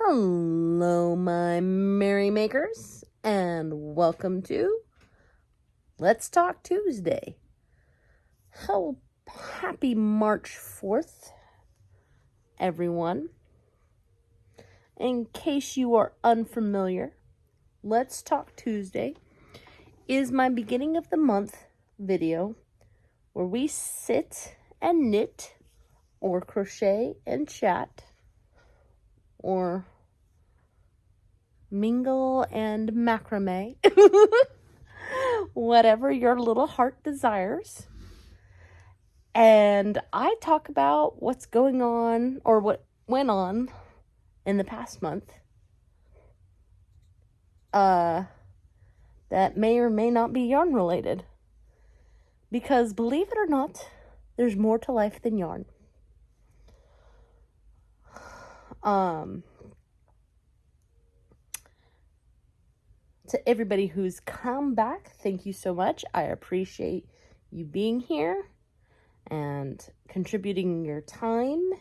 Hello, my merrymakers, and welcome to Let's Talk Tuesday. Happy March 4th, everyone. In case you are unfamiliar, Let's Talk Tuesday is my beginning of the month video where we sit and knit or crochet and chat or mingle and macrame, whatever your little heart desires. And I talk about what's going on or what went on in the past month that may or may not be yarn related. Because believe it or not, there's more to life than yarn. To everybody who's come back, thank you so much. I appreciate you being here and contributing your time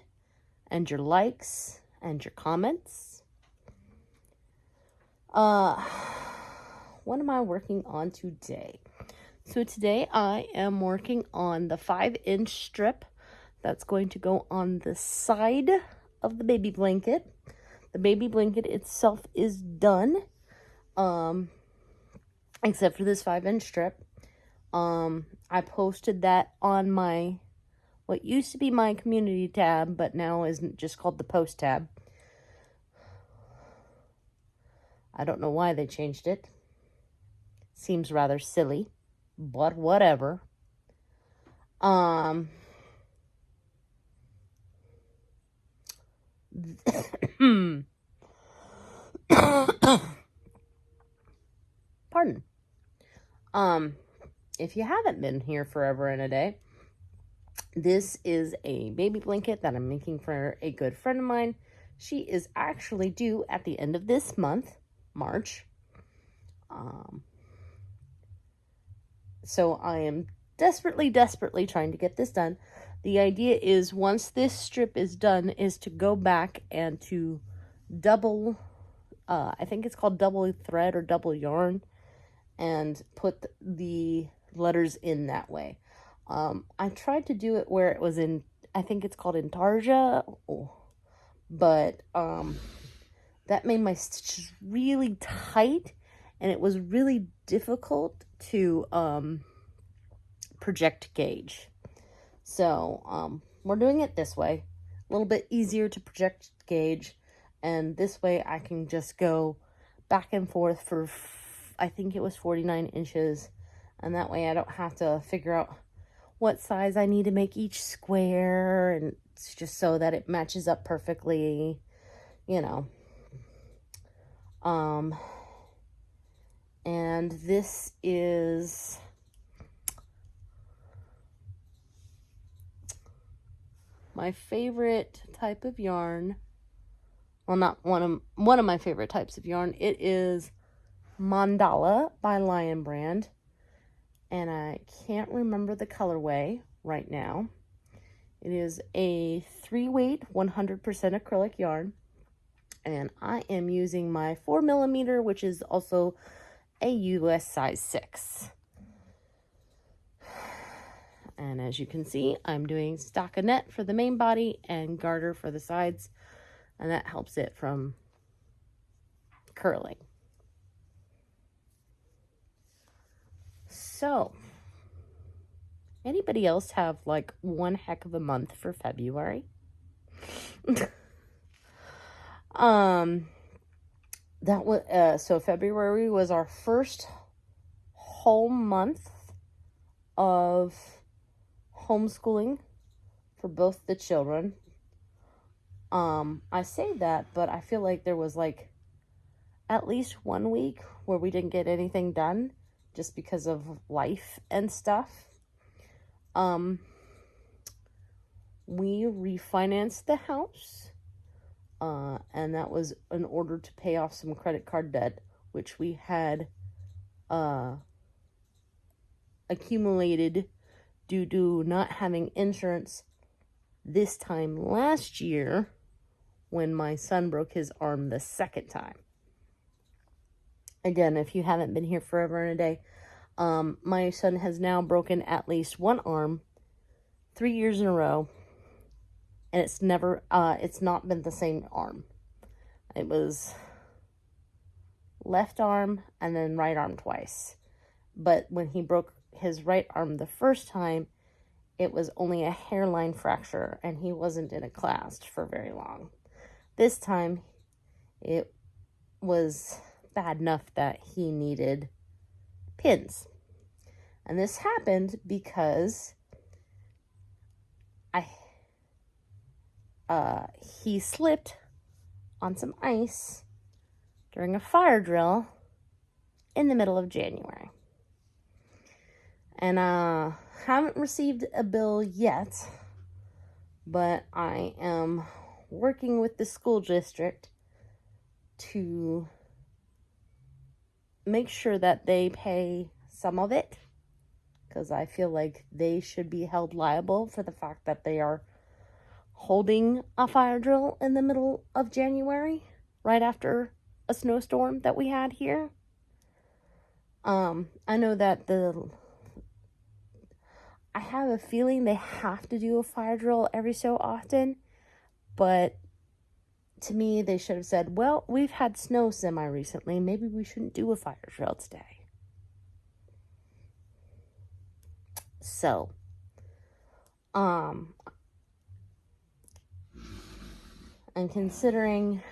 and your likes and your comments. What am I working on today? So today I am working on the 5-inch strip that's going to go on the side of the baby blanket. The baby blanket itself is done, except for this 5-inch strip. I posted that on my, what used to be my community tab, but now is just called the post tab. I don't know why they changed it. Seems rather silly, but whatever. Pardon. If you haven't been here forever and a day, this is a baby blanket that I'm making for a good friend of mine. She is actually due at the end of this month, March. So I am desperately trying to get this done. The idea is once this strip is done is to go back and to double, I think it's called double thread or double yarn, and put the letters in that way. I tried to do it where it was in, I think it's called intarsia, but that made my stitches really tight, and it was really difficult to project gauge. So we're doing it this way, a little bit easier to project gauge, and this way I can just go back and forth for, I think it was 49 inches, and that way I don't have to figure out what size I need to make each square, and it's just so that it matches up perfectly, you know. And this is my favorite type of yarn. Well, not one of my favorite types of yarn. It is Mandala by Lion Brand, and I can't remember the colorway right now. It is a 3-weight 100% acrylic yarn, and I am using my 4mm, which is also a US size 6. And as you can see, I'm doing stockinette for the main body and garter for the sides, and that helps it from curling. So, anybody else have like one heck of a month for February? That was so February was our first whole month of homeschooling for both the children. I say that, but I feel like there was like at least 1 week where we didn't get anything done just because of life and stuff. We refinanced the house, and that was in order to pay off some credit card debt, which we had accumulated due to not having insurance this time last year when my son broke his arm the second time. Again, if you haven't been here forever and a day, my son has now broken at least one arm 3 years in a row, and it's not been the same arm. It was left arm and then right arm twice. But when he broke his right arm the first time, it was only a hairline fracture, and he wasn't in a cast for very long. This time, it was bad enough that he needed pins. And this happened because he slipped on some ice during a fire drill in the middle of January. And haven't received a bill yet, but I am working with the school district to make sure that they pay some of it, because I feel like they should be held liable for the fact that they are holding a fire drill in the middle of January, right after a snowstorm that we had here. I know that I have a feeling they have to do a fire drill every so often, but to me, they should have said, well, we've had snow semi-recently, maybe we shouldn't do a fire drill today. So, and considering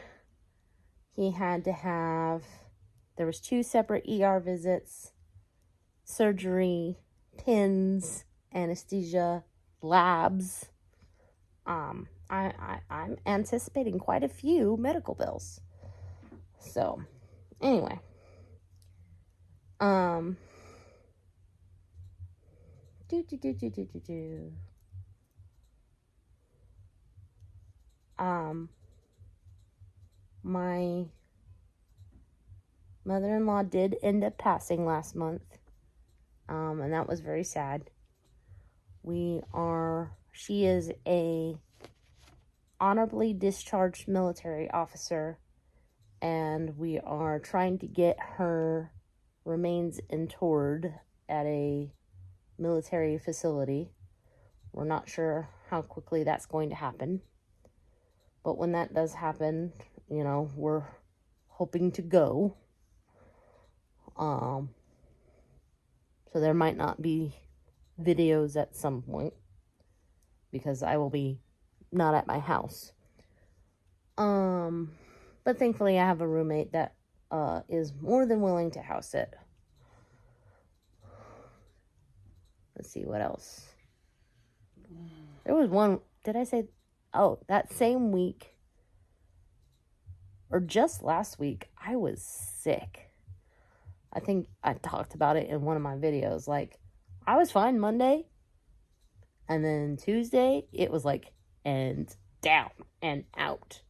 there was 2 separate ER visits, surgery, pins, anesthesia, labs, I'm anticipating quite a few medical bills. So, anyway, my mother-in-law did end up passing last month, and that was very sad. She is a honorably discharged military officer, and we are trying to get her remains interred at a military facility. We're not sure how quickly that's going to happen, but when that does happen, we're hoping to go. So there might not be videos at some point, because I will be not at my house. But thankfully I have a roommate that is more than willing to house it. Let's see what else. There was one, that same week, or just last week, I was sick. I think I talked about it in one of my videos. Like, I was fine Monday, and then Tuesday, it was like, and down and out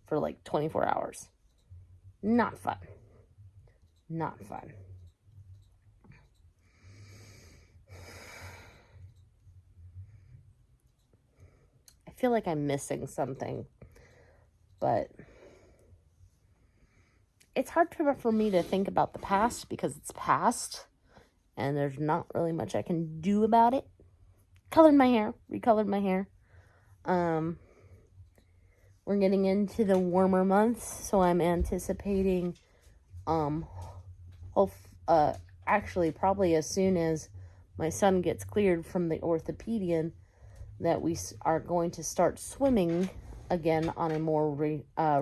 for like 24 hours. Not fun. Not fun. I feel like I'm missing something, but it's hard for me to think about the past because it's past, and there's not really much I can do about it. Recolored my hair. We're getting into the warmer months, so I'm anticipating, actually probably as soon as my son gets cleared from the orthopedian, that we are going to start swimming again on a more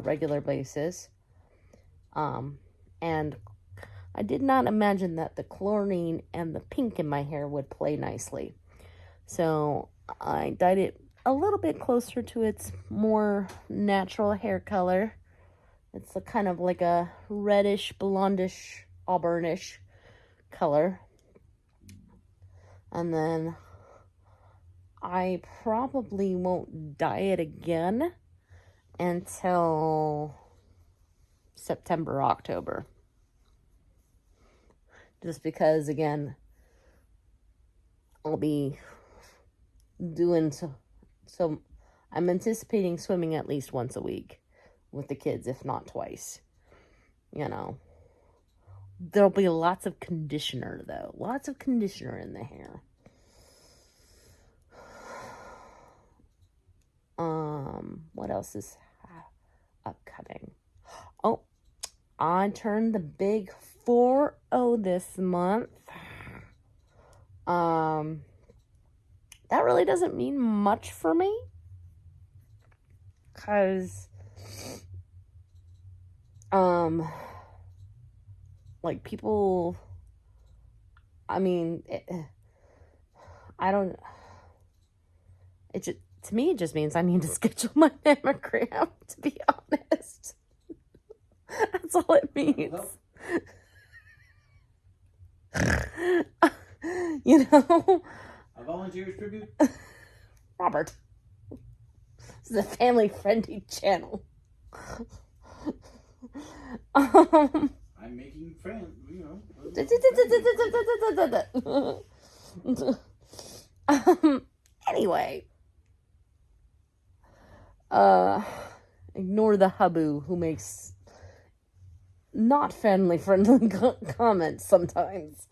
regular basis. And I did not imagine that the chlorine and the pink in my hair would play nicely. So I dyed it a little bit closer to its more natural hair color. It's a kind of like a reddish, blondish, auburnish color. And then I probably won't dye it again until September, October. Just because, again, I'll be doing so I'm anticipating swimming at least once a week. with the kids, if not twice. You know, there'll be lots of conditioner, though. Lots of conditioner in the hair. What else is upcoming? Oh, I turned the big 4-0 this month. That really doesn't mean much for me, because like, people, I mean, to me, it just means I need to schedule my mammogram, to be honest. That's all it means. You know? A volunteer's tribute? Robert. This is a family-friendly channel. I'm making friends, you know. Anyway. Ignore the huboo who makes not family-friendly comments sometimes.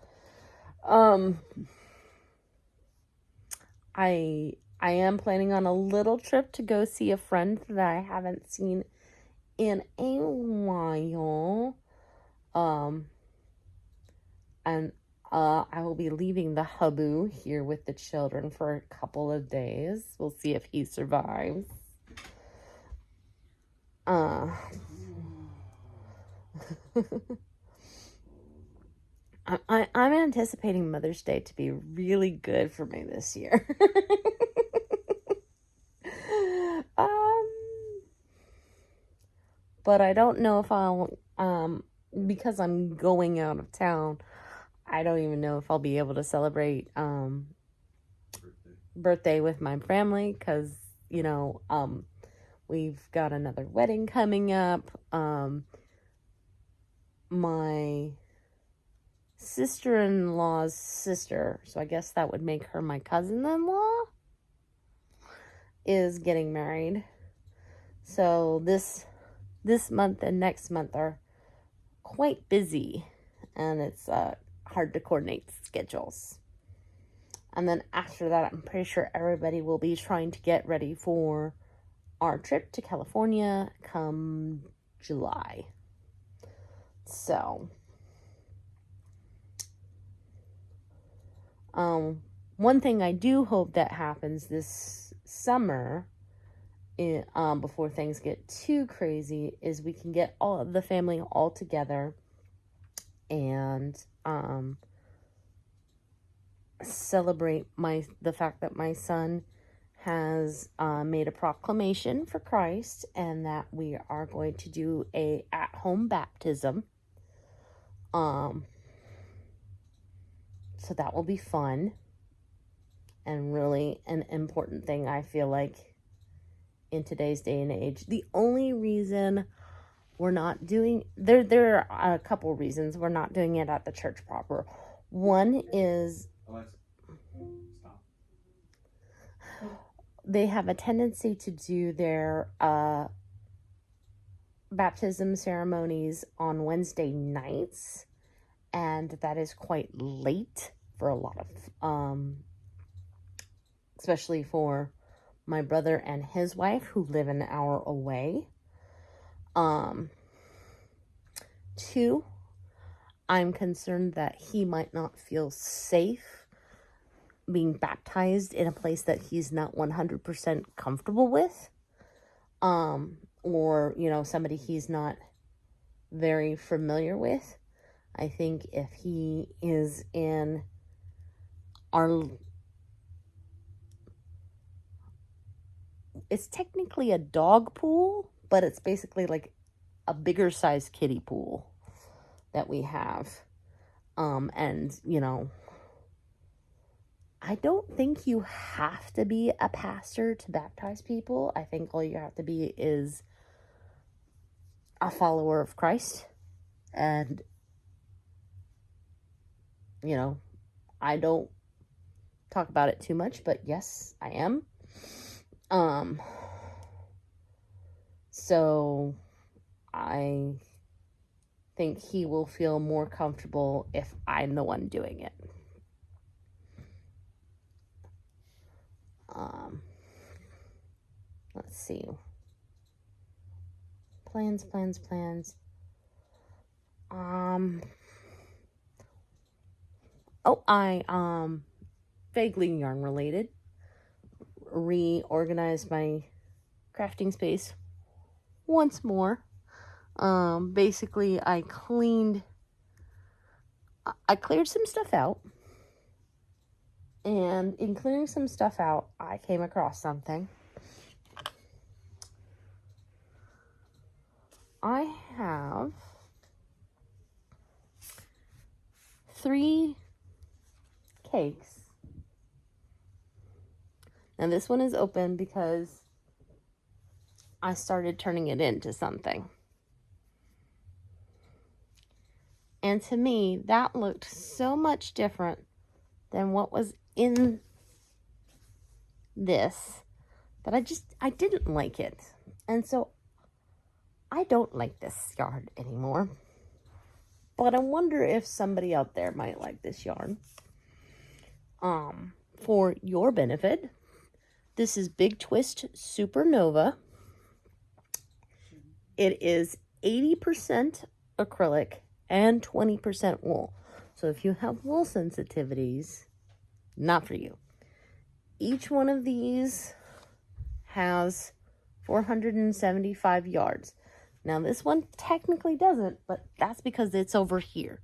I am planning on a little trip to go see a friend that I haven't seen in a while. And I will be leaving the huboo here with the children for a couple of days. We'll see if he survives. I'm anticipating Mother's Day to be really good for me this year. But I don't know if I'll, because I'm going out of town, I don't even know if I'll be able to celebrate birthday with my family, because, you know, we've got another wedding coming up. My sister-in-law's sister, so I guess that would make her my cousin-in-law, is getting married. So this month and next month are quite busy, and it's hard to coordinate schedules. And then after that, I'm pretty sure everybody will be trying to get ready for our trip to California come July. So, one thing I do hope that happens this summer, before things get too crazy, is we can get all of the family all together and celebrate the fact that my son has made a proclamation for Christ, and that we are going to do a at-home baptism. So that will be fun, and really an important thing, I feel like, in today's day and age. The only reason we're not doing, there are a couple reasons we're not doing it at the church proper. One is they have a tendency to do their baptism ceremonies on Wednesday nights, and that is quite late for a lot of, especially for my brother and his wife, who live an hour away. 2, I'm concerned that he might not feel safe being baptized in a place that he's not 100% comfortable with. Or, you know, somebody he's not very familiar with. I think if he is in it's technically a dog pool, but it's basically like a bigger size kiddie pool that we have. And, you know, I don't think you have to be a pastor to baptize people. I think all you have to be is a follower of Christ. And, you know, I don't talk about it too much, but yes, I am. So I think he will feel more comfortable if I'm the one doing it. Let's see. Plans. I vaguely yarn related. Reorganized my crafting space once more. Basically I cleared some stuff out. And in clearing some stuff out, I came across something. I have 3 cakes. Now this one is open because I started turning it into something. And to me, that looked so much different than what was in this that I didn't like it. And so I don't like this yarn anymore. But I wonder if somebody out there might like this yarn. For your benefit, this is Big Twist Supernova. It is 80% acrylic and 20% wool. So if you have wool sensitivities, not for you. Each one of these has 475 yards. Now this one technically doesn't, but that's because it's over here.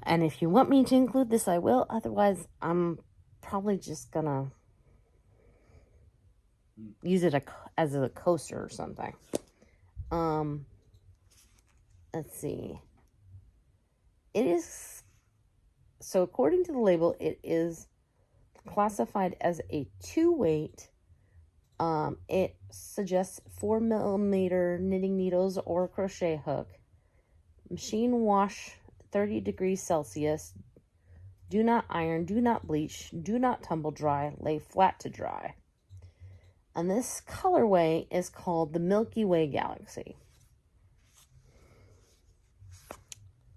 And if you want me to include this, I will. Otherwise, I'm probably just gonna use it as a coaster or something. Let's see. It is, so according to the label, it is classified as a 2-weight. It suggests 4mm knitting needles or crochet hook. Machine wash 30 degrees Celsius. Do not iron, do not bleach, do not tumble dry, lay flat to dry. And this colorway is called the Milky Way Galaxy.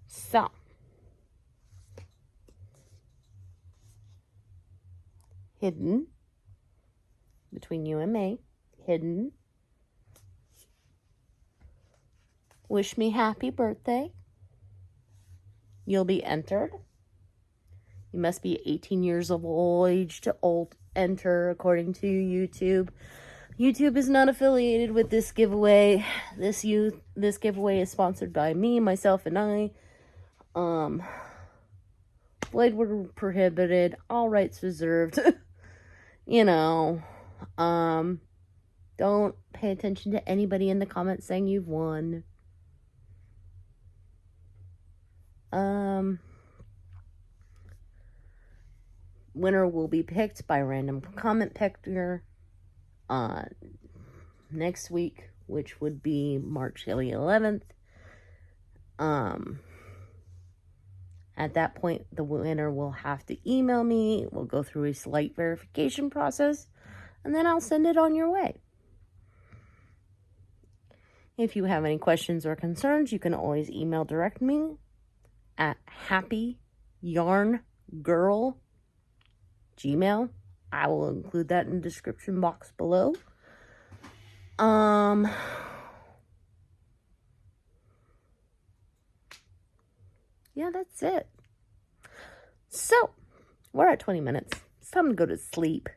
So, hidden between you and me, hidden. Wish me happy birthday. You'll be entered. You must be 18 years of age to enter according to YouTube. YouTube is not affiliated with this giveaway. This giveaway is sponsored by me, myself, and I. Blade word prohibited, all rights reserved. You know, don't pay attention to anybody in the comments saying you've won. Winner will be picked by random comment picker next week, which would be March 11th. At that point, the winner will have to email me. We'll go through a slight verification process, and then I'll send it on your way. If you have any questions or concerns, you can always email direct me at happyyarngirl@gmail.com. I will include that in the description box below. Yeah, that's it. So, we're at 20 minutes. It's time to go to sleep. In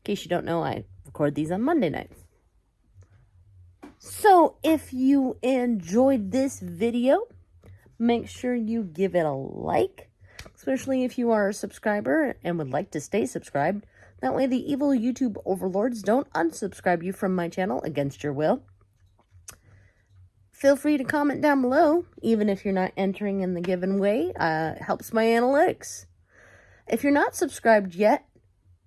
case you don't know, I record these on Monday nights. So, if you enjoyed this video, make sure you give it a like, especially if you are a subscriber and would like to stay subscribed. That way the evil YouTube overlords don't unsubscribe you from my channel against your will. Feel free to comment down below, even if you're not entering in the giveaway. Helps my analytics. If you're not subscribed yet,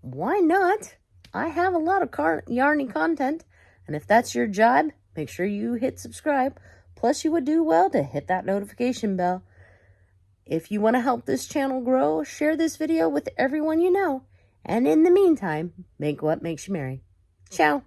why not? I have a lot of yarny content, and if that's your job, make sure you hit subscribe. Plus, you would do well to hit that notification bell. If you want to help this channel grow, share this video with everyone you know. And in the meantime, make what makes you merry. Ciao.